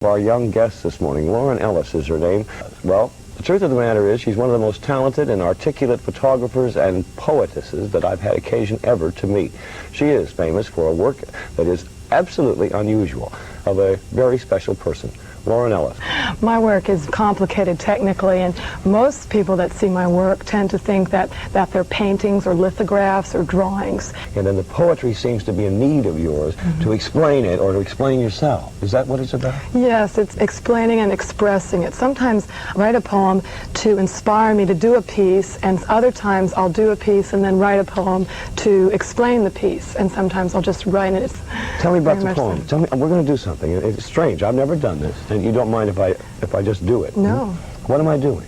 Our young guest this morning, Loren Ellis is her name. Well, the truth of the matter is she's one of the most talented and articulate photographers and poetesses that I've had occasion ever to meet. She is famous for a work that is absolutely unusual, of a very special person. Loren Ellis. My work is complicated technically, and most people that see my work tend to think that they're paintings or lithographs or drawings. And then the poetry seems to be a need of yours to explain it or to explain yourself. Is that what it's about? Yes, it's explaining and expressing it. Sometimes I write a poem to inspire me to do a piece, and other times I'll do a piece and then write a poem to explain the piece, and sometimes I'll just write it. Tell me about the poem. Tell me, we're going to do something. It's strange. I've never done this. And you don't mind if I just do it? No. What am I doing?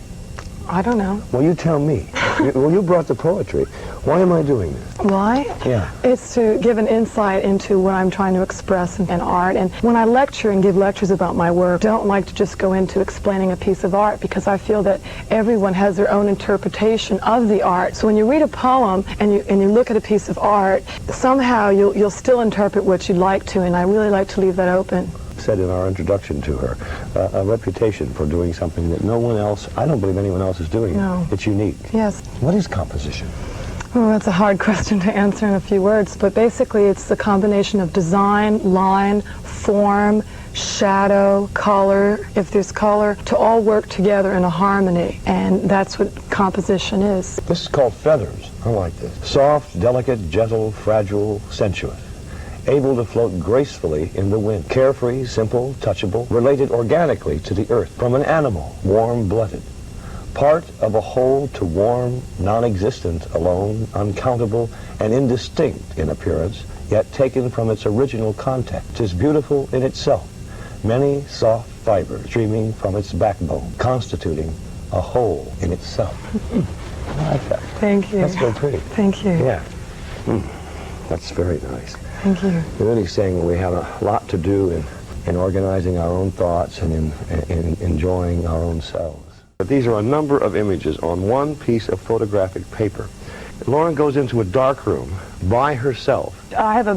I don't know. Well, you tell me. Well, you brought the poetry. Why am I doing this? Why? Yeah. It's to give an insight into what I'm trying to express in art. And when I lecture and give lectures about my work, I don't like to just go into explaining a piece of art, because I feel that everyone has their own interpretation of the art. So when you read a poem and you look at a piece of art, somehow you'll still interpret what you'd like to, and I really like to leave that open. Said in our introduction to her, a reputation for doing something that no one else, I don't believe anyone else is doing. No. It's unique. Yes. What is composition? Oh, that's a hard question to answer in a few words, but basically it's the combination of design, line, form, shadow, color, if there's color, to all work together in a harmony, and that's what composition is. This is called feathers. I like this. Soft, delicate, gentle, fragile, sensuous. Able to float gracefully in the wind. Carefree, simple, touchable, related organically to the earth. From an animal, warm-blooded. Part of a whole to warm, non-existent, alone, uncountable, and indistinct in appearance, yet taken from its original context. 'Tis beautiful in itself. Many soft fibers streaming from its backbone, constituting a whole in itself. I like that. Thank you. That's very pretty. Thank you. Yeah. That's very nice. Thank you. You're really saying that we have a lot to do in organizing our own thoughts and in enjoying our own selves. But these are a number of images on one piece of photographic paper. Loren goes into a dark room by herself. I have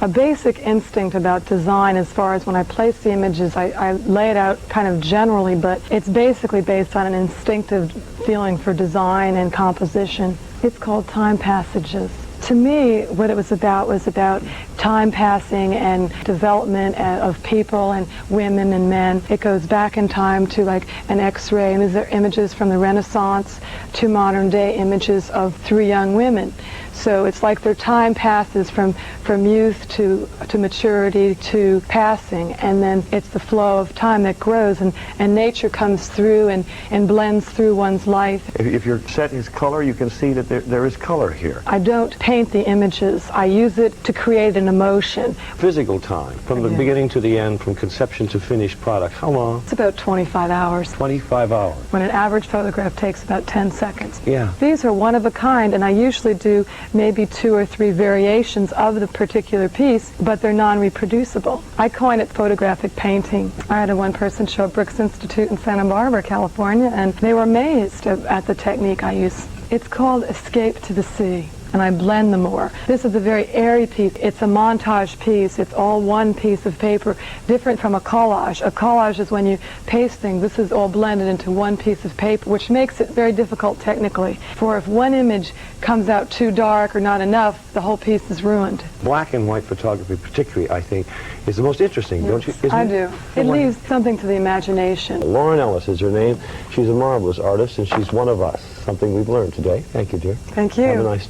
a basic instinct about design as far as when I place the images. I lay it out kind of generally, but it's basically based on an instinctive feeling for design and composition. It's called Time Passages. To me, what it was about time passing and development of people and women and men. It goes back in time to like an X-ray, and these are images from the Renaissance to modern day images of three young women. So it's like their time passes from youth to maturity to passing, and then it's the flow of time that grows, and nature comes through and blends through one's life. If your set is color, you can see that there is color here. I don't paint the images. I use it to create an emotion. Physical time, from the beginning to the end, from conception to finished product, how long? It's about 25 hours. 25 hours. When an average photograph takes about 10 seconds. Yeah. These are one of a kind, and I usually do maybe 2 or 3 variations of the particular piece, but they're non-reproducible. I coin it photographic painting. I had a one-person show at Brooks Institute in Santa Barbara, California, and they were amazed at the technique I use. It's called Escape to the Sea, and I blend them more. This is a very airy piece. It's a montage piece. It's all one piece of paper, different from a collage. A collage is when you paste things. This is all blended into one piece of paper, which makes it very difficult technically. For if one image comes out too dark or not enough, the whole piece is ruined. Black and white photography particularly, I think, is the most interesting, Yes, don't you? Isn't I it? do. It leaves something to the imagination. Loren Ellis is her name. She's a marvelous artist, and she's one of us, something we've learned today. Thank you, dear. Thank you. Have a nice day.